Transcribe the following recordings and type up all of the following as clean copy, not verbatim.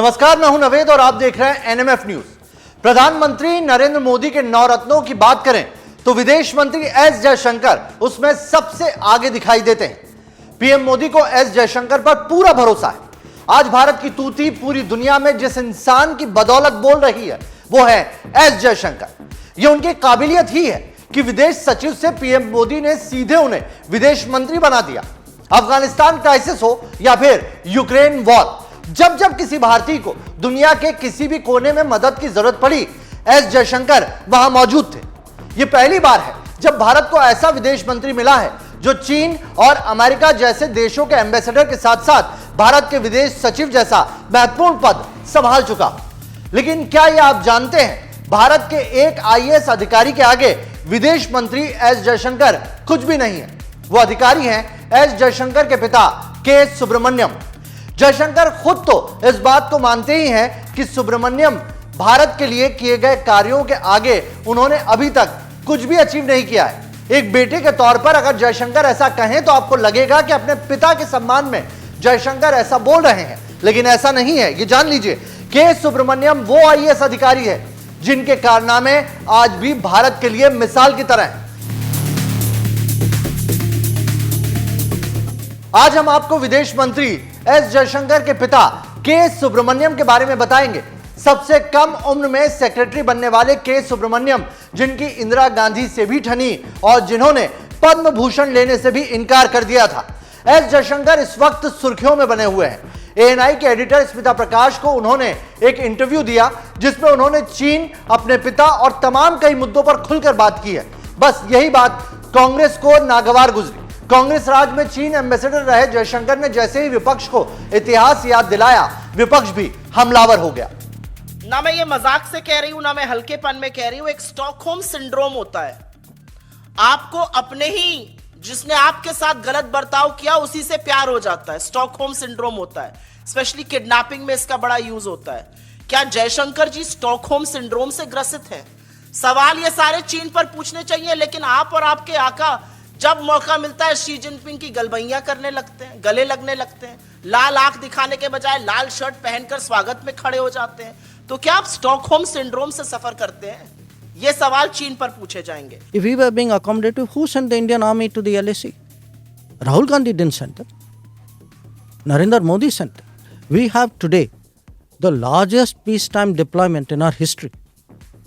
नमस्कार, मैं हूं नवेद और आप देख रहे हैं एनएमएफ न्यूज। प्रधानमंत्री नरेंद्र मोदी के 9 रत्नों की बात करें तो विदेश मंत्री एस जयशंकर उसमें सबसे आगे दिखाई देते हैं। पीएम मोदी को एस जयशंकर पर पूरा भरोसा है। आज भारत की तूती पूरी दुनिया में जिस इंसान की बदौलत बोल रही है वो है एस जयशंकर। यह उनकी काबिलियत ही है कि विदेश सचिव से पीएम मोदी ने सीधे उन्हें विदेश मंत्री बना दिया। अफगानिस्तान क्राइसिस हो या फिर यूक्रेन वॉर, जब जब किसी भारतीय को दुनिया के किसी भी कोने में मदद की जरूरत पड़ी, एस जयशंकर वहां मौजूद थे। यह पहली बार है जब भारत को ऐसा विदेश मंत्री मिला है जो चीन और अमेरिका जैसे देशों के एम्बेसडर के साथ साथ भारत के विदेश सचिव जैसा महत्वपूर्ण पद संभाल चुका। लेकिन क्या यह आप जानते हैं, भारत के एक आईएएस अधिकारी के आगे विदेश मंत्री एस जयशंकर कुछ भी नहीं है। वो अधिकारी हैं एस जयशंकर के पिता के सुब्रमण्यम। जयशंकर खुद तो इस बात को मानते ही हैं कि सुब्रमण्यम भारत के लिए किए गए कार्यों के आगे उन्होंने अभी तक कुछ भी अचीव नहीं किया है। एक बेटे के तौर पर अगर जयशंकर ऐसा कहें तो आपको लगेगा कि अपने पिता के सम्मान में जयशंकर ऐसा बोल रहे हैं, लेकिन ऐसा नहीं है। ये जान लीजिए के सुब्रमण्यम वो आईएएस अधिकारी है जिनके कारनामे आज भी भारत के लिए मिसाल की तरह हैं। आज हम आपको विदेश मंत्री एस जयशंकर के पिता के सुब्रमण्यम के बारे में बताएंगे। सबसे कम उम्र में सेक्रेटरी बनने वाले के सुब्रमण्यम, जिनकी इंदिरा गांधी से भी ठनी और जिन्होंने पद्म भूषण लेने से भी इनकार कर दिया था। एस जयशंकर इस वक्त सुर्खियों में बने हुए हैं। एएनआई के एडिटर स्मिता प्रकाश को उन्होंने एक इंटरव्यू दिया जिसमें उन्होंने चीन, अपने पिता और तमाम कई मुद्दों पर खुलकर बात की है। बस यही बात कांग्रेस को नागवार गुजरी। कांग्रेस राज में चीन एम्बेसडर रहे जयशंकर ने जैसे ही विपक्ष को इतिहास याद दिलाया, विपक्ष भी हमलावर हो गया। ना मैं ये मजाक से कह रही हूं, ना मैं हल्केपन में कह रही हूं। एक स्टॉकहोम सिंड्रोम होता है। आपको अपने ही जिसने आपके साथ गलत बर्ताव किया उसी से प्यार हो जाता है। स्टॉकहोम सिंड्रोम होता है। स्पेशली किडनैपिंग में इसका बड़ा यूज होता है। क्या जयशंकर जी स्टॉकहोम सिंड्रोम से ग्रसित हैं? सवाल ये सारे चीन पर पूछने चाहिए, लेकिन आप और आपके आका जब मौका मिलता है शी जिनपिंग की गलबैयां करने लगते हैं, गले लगने लगते हैं। लाल आंख दिखाने के बजाय लाल शर्ट पहनकर स्वागत में खड़े हो जाते हैं। तो क्या आप स्टॉकहोम सिंड्रोम से सफर करते हैं? ये सवाल चीन पर पूछे जाएंगे। If we were being accommodative, who sent the Indian army to the LAC? Rahul Gandhi didn't send them. Narendra Modi sent them. We have today the largest peacetime deployment in our history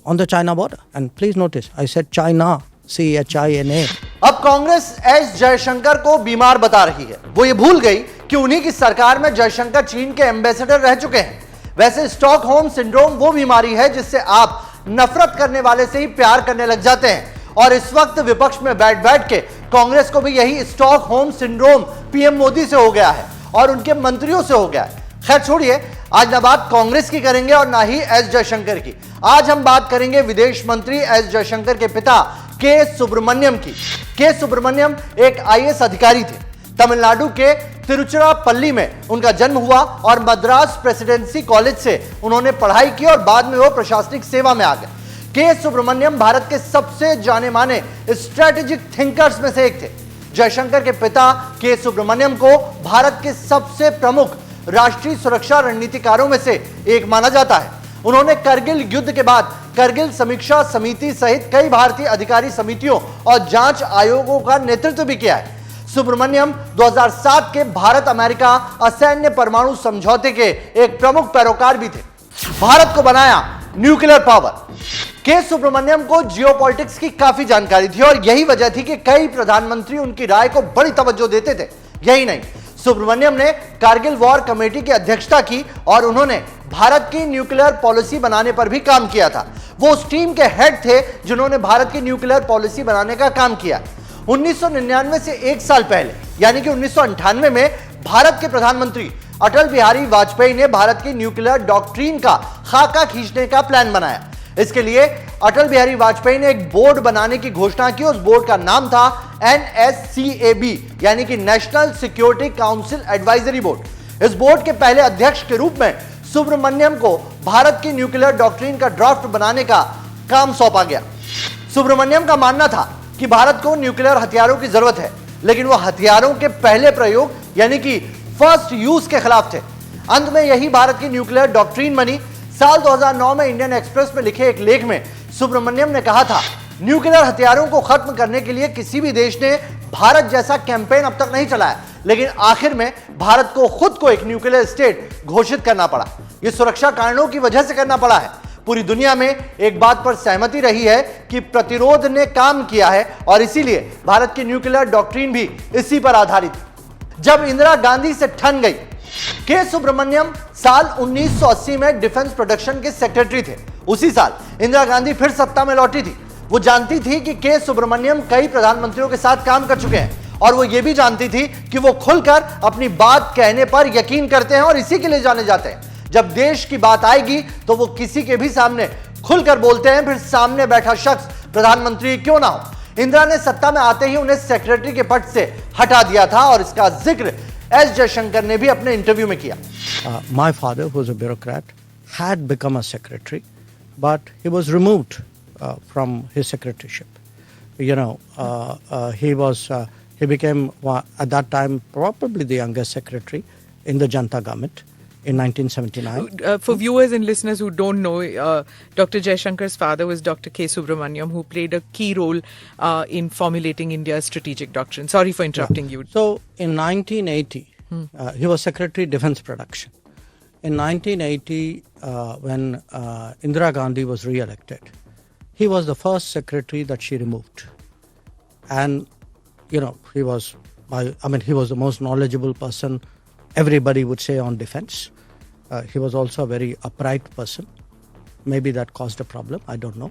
on the China border. And please notice, I said China, C-H-I-N-A. अब Congress S Jaishankar को बीमार बता रही है। वो ये भूल गई कि उन्हीं की सरकार में जयशंकर चीन के एम्बेसडर रह चुके हैं। वैसे स्टॉकहोम सिंड्रोम वो बीमारी है जिससे आप नफरत करने वाले से ही प्यार करने लग जाते हैं। और इस वक्त विपक्ष में बैठ बैठ के कांग्रेस को भी यही स्टॉकहोम सिंड्रोम पीएम मोदी से हो गया है और उनके मंत्रियों से हो गया है। खैर छोड़िए, आज ना बात कांग्रेस की करेंगे और ना ही एस जयशंकर की। आज हम बात करेंगे विदेश मंत्री एस जयशंकर के पिता के सुब्रमण्यम की। के सुब्रमण्यम एक आईएएस अधिकारी थे। तमिलनाडु के तिरुचिरापल्ली में उनका जन्म हुआ और मद्रास प्रेसिडेंसी कॉलेज से उन्होंने पढ़ाई की और बाद में वो प्रशासनिक सेवा में आ गए। के सुब्रमण्यम भारत के सबसे जाने माने स्ट्रेटेजिक थिंकर्स में से एक थे। जयशंकर के पिता के सुब्रमण्यम को भारत के सबसे प्रमुख राष्ट्रीय सुरक्षा रणनीतिकारों में से एक माना जाता है। उन्होंने करगिल युद्ध के बाद करगिल समीक्षा समिति सहित कई भारतीय अधिकारी समितियों और जांच आयोगों का नेतृत्व भी किया है। सुब्रमण्यम 2007 के भारत अमेरिका असैन्य परमाणु समझौते के एक प्रमुख पैरोकार भी थे। भारत को बनाया न्यूक्लियर पावर। के सुब्रमण्यम को जियोपॉलिटिक्स की काफी जानकारी थी और यही वजह थी कि कई प्रधानमंत्री उनकी राय को बड़ी तवज्जो देते थे। यही नहीं, सुब्रमण्यम ने कारगिल वॉर कमेटी की अध्यक्षता की और उन्होंने भारत की न्यूक्लियर पॉलिसी बनाने पर भी काम किया था। वो उस टीम के हेड थे जिन्होंने भारत की न्यूक्लियर पॉलिसी बनाने का काम किया। 1999 से एक साल पहले यानी कि 1998 में भारत के प्रधानमंत्री अटल बिहारी वाजपेयी ने भारत की न्यूक्लियर डॉक्ट्रिन का खाका खींचने का प्लान बनाया। इसके लिए अटल बिहारी वाजपेयी ने एक बोर्ड बनाने की घोषणा की। उस बोर्ड का नाम था NSCAB यानी कि national security council advisory board. इस बोर्ड के पहले अध्यक्ष के रूप में सुब्रमण्यम को भारत की न्यूक्लियर डॉक्ट्रिन का ड्राफ्ट बनाने का काम सौंपा गया। सुब्रमण्यम का मानना था कि भारत को न्यूक्लियर हथियारों की जरूरत है, लेकिन वो हथियारों के पहले प्रयोग यानी कि फर्स्ट यूज के खिलाफ थे। अंत में यही भारत की न्यूक्लियर डॉक्ट्रिन बनी। साल 2009 में इंडियन एक्सप्रेस में लिखे एक लेख में सुब्रमण्यम ने कहा था, न्यूक्लियर हथियारों को खत्म करने के लिए किसी भी देश ने भारत जैसा कैंपेन अब तक नहीं चलाया, लेकिन आखिर में भारत को खुद को एक न्यूक्लियर स्टेट घोषित करना पड़ा। यह सुरक्षा कारणों की वजह से करना पड़ा है। पूरी दुनिया में एक बात पर सहमति रही है कि प्रतिरोध ने काम किया है और इसीलिए भारत की न्यूक्लियर डॉक्ट्रिन भी इसी पर आधारित है। जब इंदिरा गांधी से ठन गई, के सुब्रमण्यम साल 1980 में डिफेंस प्रोडक्शन के सेक्रेटरी थे। उसी साल इंदिरा गांधी फिर सत्ता में लौटी थी। वो जानती थी कि के सुब्रमण्यम कई प्रधानमंत्रियों के साथ काम कर चुके हैं और वो ये भी जानती थी कि वो खुलकर अपनी बात कहने पर यकीन करते हैं और इसी के लिए जाने जाते हैं। जब देश की बात आएगी तो वो किसी के भी सामने खुलकर बोलते हैं, फिर सामने बैठा शख्स प्रधानमंत्री क्यों ना हो। इंदिरा ने सत्ता में आते ही उन्हें सेक्रेटरी के पद से हटा दिया था और इसका जिक्र एस जयशंकर ने भी अपने इंटरव्यू में किया। My father, who was a bureaucrat, had become a secretary, but he was removed from his secretaryship. You know, he became at that time probably the youngest secretary in the Janata government in 1979. For viewers and listeners who don't know, Dr. Jayashankar's father was Dr. K. Subramaniam, who played a key role in formulating India's strategic doctrine. Sorry for interrupting you. So in 1980, he was Secretary Defense Production. In 1980, when Indira Gandhi was re-elected, he was the first secretary that she removed. And, you know, he was the most knowledgeable person, everybody would say, on defense. He was also a very upright person. Maybe that caused a problem, I don't know.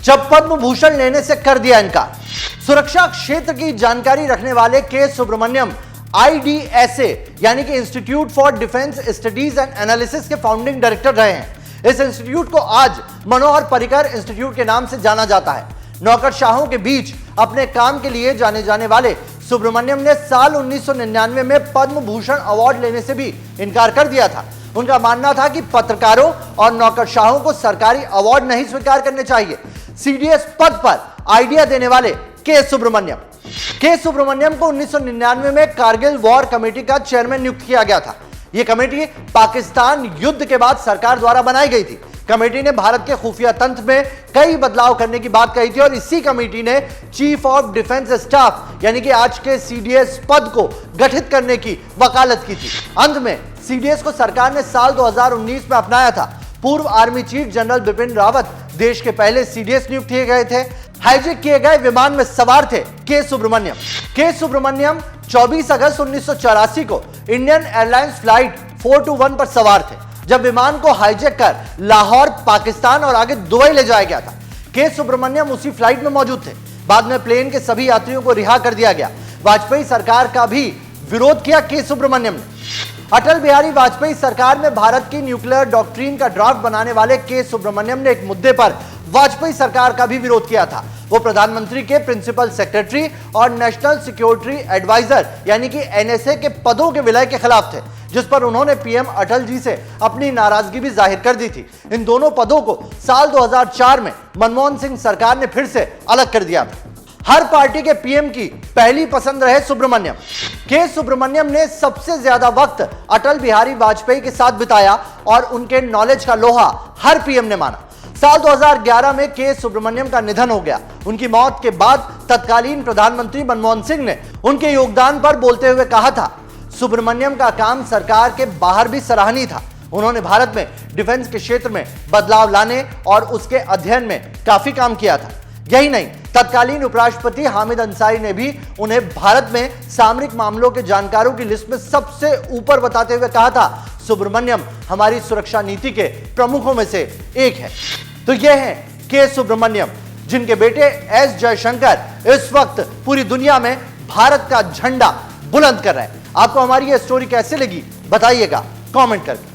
जब पद्म भूषण लेने से कर दिया इनकार, सुरक्षा क्षेत्र की जानकारी रखने वाले के सुब्रमण्यम IDSA यानी कि institute for defence studies and analysis के फाउंडिंग डायरेक्टर रहे हैं। इस इंस्टीट्यूट को आज मनोहर पर्रिकर इंस्टीट्यूट के नाम से जाना जाता है। नौकरशाहों के बीच अपने काम के लिए जाने जाने वाले सुब्रमण्यम ने साल 1999 में पद्म भूषण अवार्ड लेने से भी इनकार कर दिया था। उनका मानना था कि पत्रकारों और नौकरशाहों को सरकारी अवार्ड नहीं स्वीकार करने चाहिए। CDS पद पर आइडिया देने वाले के सुब्रमण्यम को 1999 में कारगिल वॉर कमेटी का चेयरमैन नियुक्त किया गया था। यह कमेटी पाकिस्तान युद्ध के बाद सरकार द्वारा बनाई गई थी। कमेटी ने भारत के खुफिया तंत्र में कई बदलाव करने की बात कही थी और इसी कमेटी ने चीफ ऑफ डिफेंस स्टाफ यानी कि आज के CDS पद को गठित करने की वकालत की थी। अंत में CDS को सरकार ने साल 2019 में अपनाया था। पूर्व army chief general Bipin Rawat देश के पहले CDS नियुक्त किए गए थे। हाईजैक किए गए विमान में सवार थे के सुब्रमण्यम 24 अगस्त 1984 को इंडियन एयरलाइंस फ्लाइट 421 पर सवार थे, जब विमान को हाईजैक कर लाहौर पाकिस्तान और आगे दुबई ले जाया गया था। के सुब्रमण्यम उसी फ्लाइट में मौजूद थे। बाद में प्लेन के सभी यात्रियों को रिहा कर दिया गया। वाजपेयी सरकार का भी विरोध किया के सुब्रमण्यम ने। अटल बिहारी वाजपेयी सरकार में भारत की न्यूक्लियर डॉक्ट्रिन का ड्राफ्ट बनाने वाले के सुब्रमण्यम ने एक मुद्दे पर वाजपेयी सरकार का भी विरोध किया था। वो प्रधानमंत्री के प्रिंसिपल सेक्रेटरी और नेशनल सिक्योरिटी एडवाइजर यानी कि NSA के पदों के विलय के खिलाफ थे, जिस पर उन्होंने PM अटल जी से अपनी नाराजगी भी जाहिर कर दी थी। इन दोनों पदों को साल 2004 में मनमोहन सिंह सरकार ने फिर से अलग कर दिया था। हर पार्टी के PM की पहली पसंद रहे सुब्रमण्यम। के सुब्रमण्यम ने सबसे ज्यादा वक्त अटल बिहारी वाजपेयी के साथ बिताया और उनके नॉलेज का लोहा हर PM ने माना। साल 2011 में के सुब्रमण्यम का निधन हो गया। उनकी मौत के बाद तत्कालीन प्रधानमंत्री मनमोहन सिंह ने उनके योगदान पर बोलते हुए कहा था, सुब्रमण्यम का काम सरकार के बाहर भी सराहनीय था। उन्होंने भारत में डिफेंस के क्षेत्र में बदलाव लाने और उसके अध्ययन में काफी काम किया था। यही नहीं, तत्कालीन उपराष्ट्रपति हामिद अंसारी ने भी उन्हें भारत में सामरिक मामलों के जानकारों की लिस्ट में सबसे ऊपर बताते हुए कहा था, सुब्रमण्यम हमारी सुरक्षा नीति के प्रमुखों में से एक है। तो यह है के सुब्रमण्यम, जिनके बेटे एस जयशंकर इस वक्त पूरी दुनिया में भारत का झंडा बुलंद कर रहे हैं। आपको हमारी यह स्टोरी कैसे लगी बताइएगा कमेंट करके।